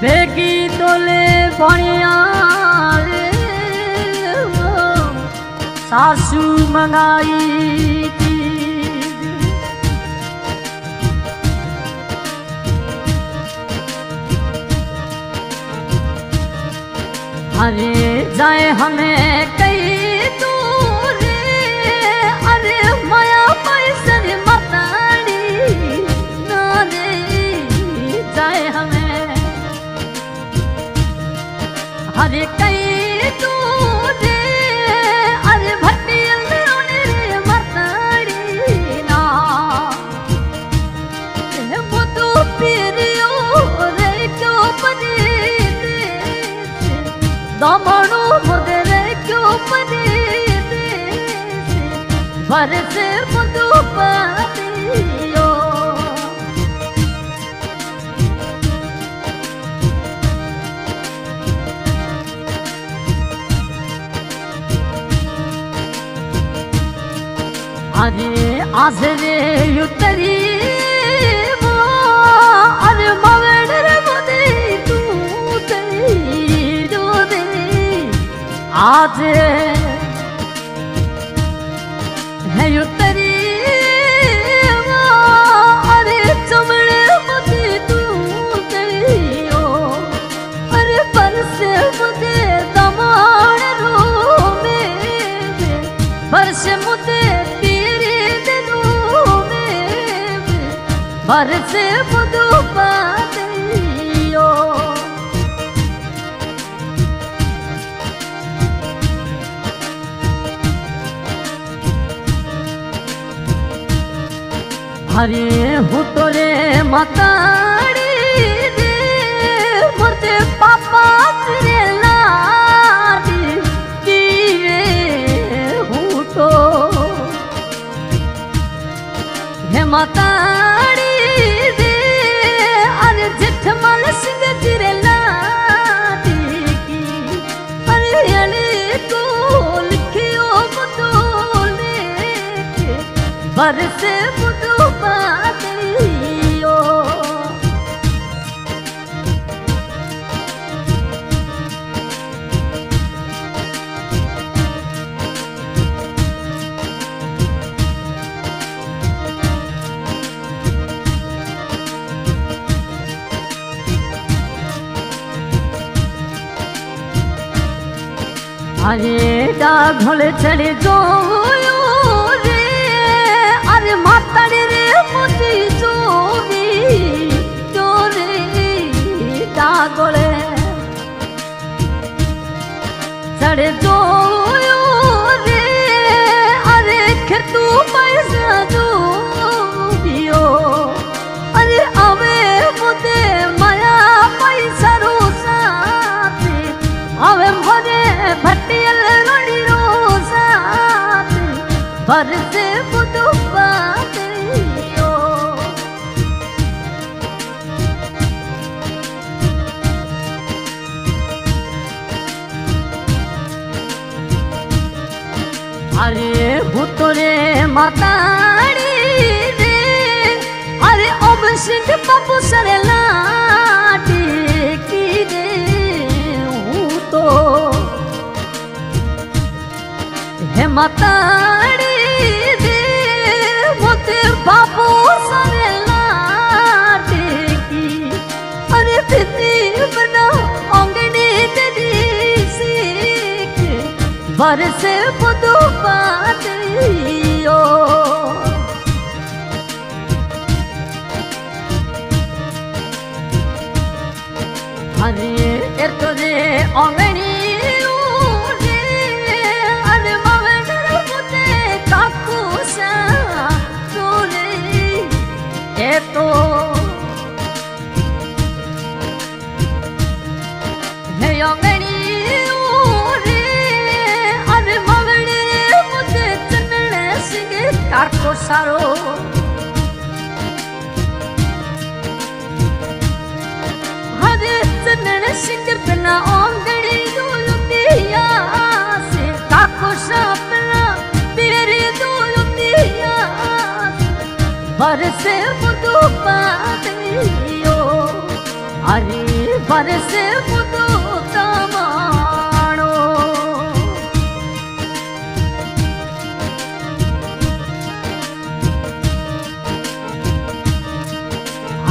भेगी तोले बणिया सासू मंगाई थी। अरे जाए हमें कई दूर, अरे माया पैसर मताड़ी ना रे जाए हमें, अरे कई दूर अरे भटियल रे मताड़ी ना मुदु पीरियो रे क्यों बने दामनो मुदरे क्यों बने बरसे मुदु पातियो। अरे आज रे युतरी वो अरे मवेड़ रे मुदे तू तेरी जो दे आज है युतरी वो अरे चमड़े मुदे तू तेरी ओ अरे बरसे मुदे दमाड़ रो में बरसे मुदे बरसे मुदु पातियो। हरे हुतरे मताड़ी दे मुझे पापा तेरे लाडी की रे हुतो हे मताड़ी जेठमल सिंह तेरे लाडी की अरे अले को लिखियो मुदोले बरसे मुदु पातियो। अरे डाघोल चले जो रे अरे माताड़ी रे मुझी जो रे डाघोल चले जो रे अरे खेतू पैसा जो दियो अरे अवे मुदे माया पैसा रो साथे अवे भरे भटियल लड़ी रोसात बरसे मुदु पातियो। अरे हुतरे मताड़ी रे अरे अब सिंह बाबू सरे लाडी की रे तो हे मताड़ी दे मुझे बाबू सरे लाडी की अरे दीदी बना अंगनी तेरी सीख बरसे मुदु पातियो। अरे एतरे अंगनी तो है अंगनी रे अरे मगड़े मुझे चंदने सिंगे काको सारो हरे चंदने सिंगे बिना अंगनी दुलुंदिया से काको सापना तेरे दुलुंदिया बरसे मुदु पातियो। अरे बरसे बुदू तमाणो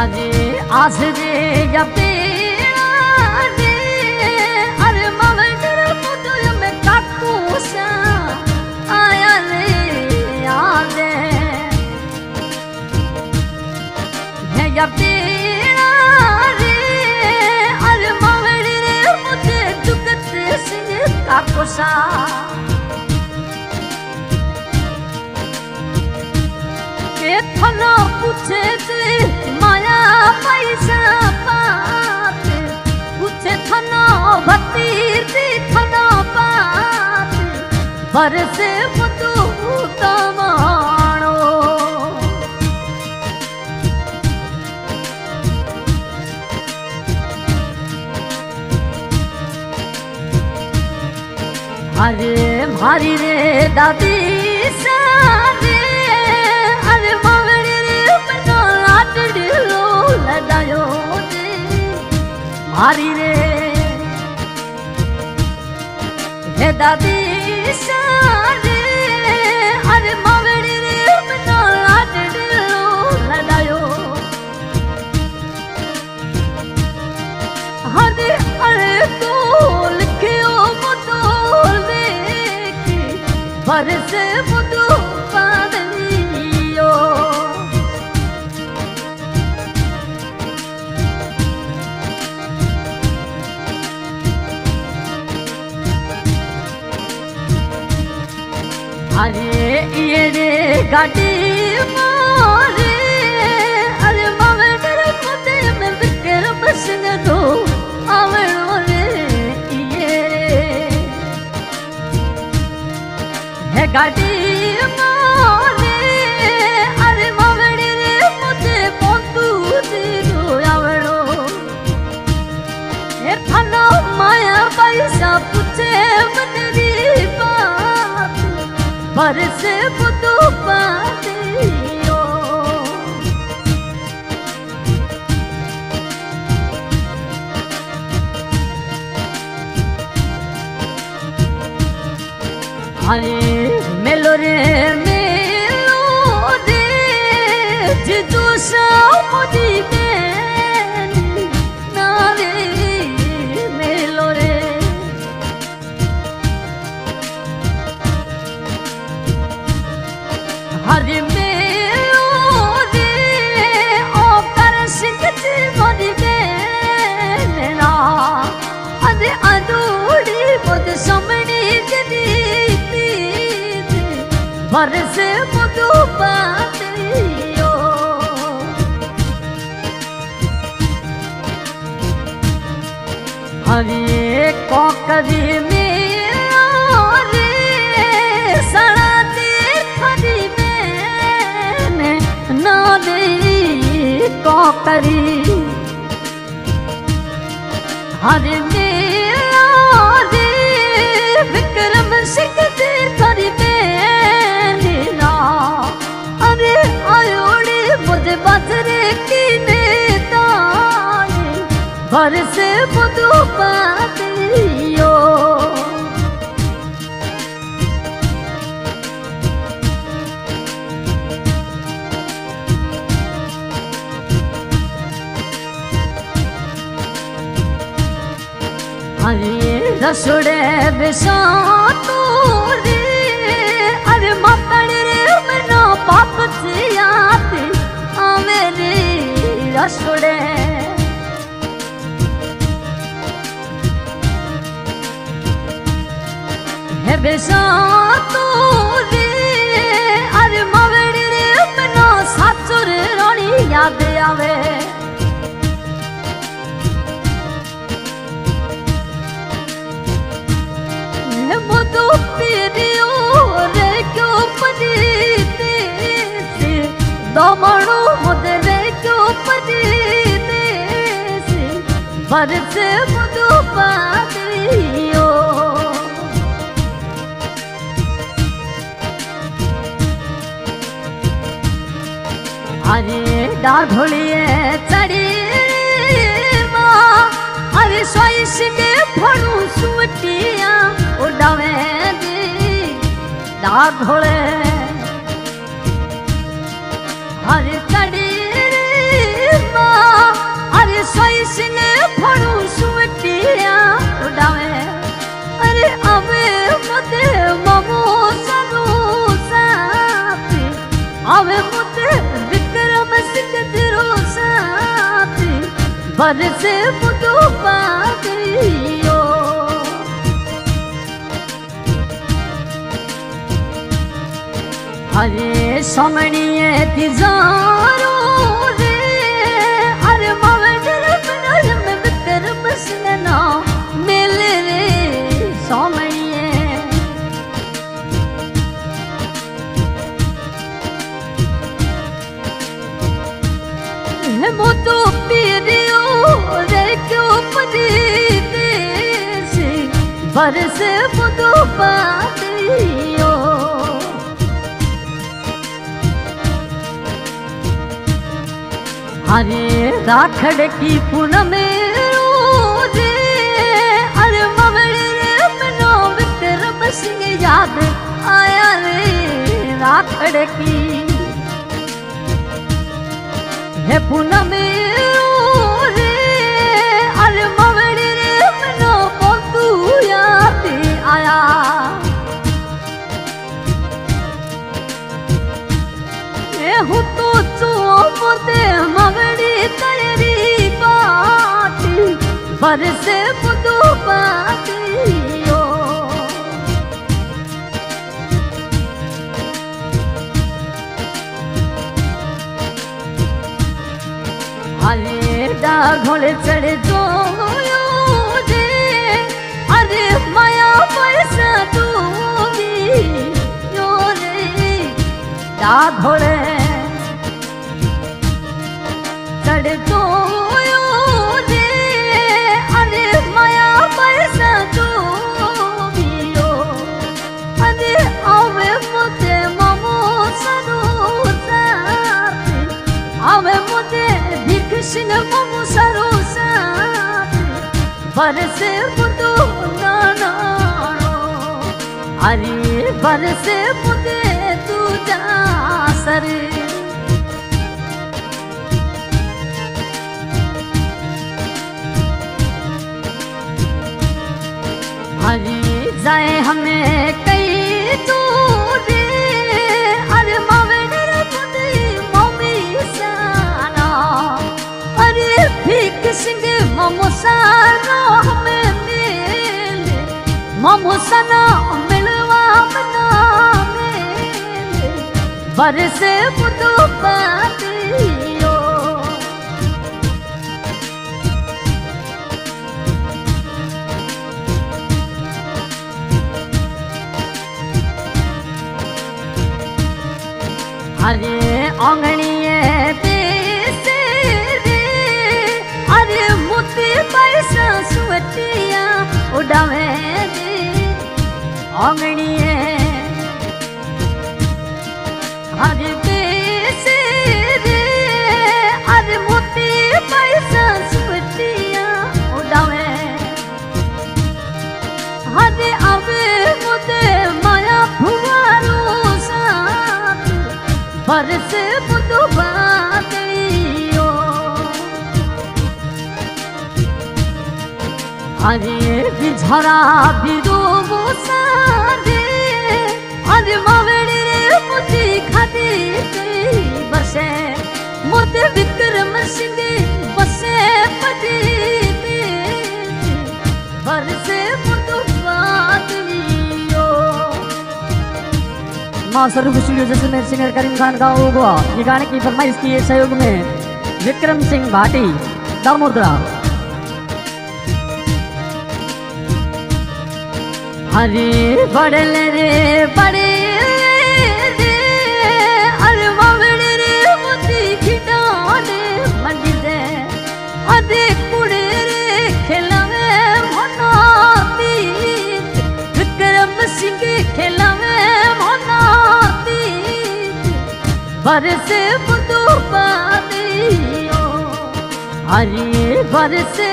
अरे आज रे या पेड़ा रे अरे मवडर बुदू में काकूसा आया रे आदे है या पेड़ा रे अरे मवडर मुझे जुगत सिंह काकूसा के थना पूछे ते माया पैसा पात पूछे थना भतीर दी थना पात बरसे बुदू तमाणो अरे मारी रे दादी सारे अरे मवड़ी रे बनो लाडड़ी लो लदायो दे मारी रे हे दादी सारे अरे मवड़ी रे बनो लाडड़ी लो लदायो हरे अरे तो लिखियो बरसे बुदू पादलियो अरे ये रे गाड़ी मोरे अरे मवडर मुदे में विक्रम सिंह दो आवड़ो रे ये है गाड़ी मोरे अरे मवड़ी रे मुझे पोतू दिलो आवड़ो हे थाना माया पैसा पूछे मनरी बात बरसे बुदू पादियो अरे मेलो रे जिदू सामुदी में नारे मेलो रे हरे मेलो रे ओ कर सिंह जी मोदी में ना अरे अदूड़ी मुद समणी जदी बरसे बुदू पादियो हरे कोकरी मेरा रे सड़ा देखरी में ना दे कोकरी हरे मेरा रे विक्रम सिंह देखरी अरे आयोड़ी मुझे बजरे की नेताए बरसे बुदू पादियो अरे रसोड़े बिसातो रे अरे मातड़े रे मना पाप से आते आवे रे रसोड़े है बिसातो रे अरे मवड़ी रे मना साचुर रानी याद आवे बुदू पीरियो रे क्यों पदीते से दमणो मुदे रे क्यों पदीते से बरसे बुदू पादियो अरे डाढोलिए चढ़ी सिंगे फड़ू सुवटिया उड़ावे दी दाघोले हरे तड़ी माँ अरे सोई सिंगे फड़ू सुवटिया उड़ावे अरे अबे मुझे ममो सरू साथी अबे मुझे विक्रम सिंह तेरो साथी बरसे मुझो पादियो अरे समणिये तिजारो रे अरे मवडर बनर में विक्रम सिंह ना मिले रे समणिये मोतो पीरियो रे क्यों पदीते से बरसे मुझो पादियो अरे राखड़ की पूनम रे अरे मवड़े रे मनो विक्रम सिंह याद आया रे राखड़ की है पूनम रे अरे मवड़े रे मनो पोतू याद आया हूँ तो चोपते मवड़ी तेरी बाती बरसे मुझो पादियो अरे डाघोले चढ़े जो रे अरे माया पैसा दूंगी यो रे डाघोले चढ़े जो रे अरे माया पैसा दूंगी यो अरे आवे मुझे ममो सरू साथी आवे मुझे सिंह ममो सरू साथी बरसे मुझो नानो अरे बरसे मुझे तुझा सर अरे जाए हमें कई दूरे अरे मवडर मुझे मम्मी साना अरे भीख सिंह ममो सानो हमें मिले ममो साना मिलवा बना मिले बरसे मुझो पादियो अरे आंगणिये देसे रे अरे मुझे पैसा सुवटिया उड़ावे दे आंगणिये अरे देसे रे अरे मुझे पैसा सुवटिया उड़ावे अरे अबे मुझे माया फुवारो बरसे मुझो पादियो अरे बिझरा बिरो सारे अरे मवड़े रे मुझे खाते बसे मुझे विक्रम सिंह बसे पदी बरसे मुझो पादियो माँ स्वरूप स्टूडियो जैसे में सिंगर करीम खान का होगा ये गाने की फरमाइश की सहयोग में विक्रम सिंह भाटी दामोदरा अरे बड़े रे बड़े रे अरे मवड़े रे मुझे खिडाने मंडी दे अरे कुड़े रे खेलावे मनाती विक्रम सिंह खेलावे मनाती बरसे मुझो पादियो अरे बरसे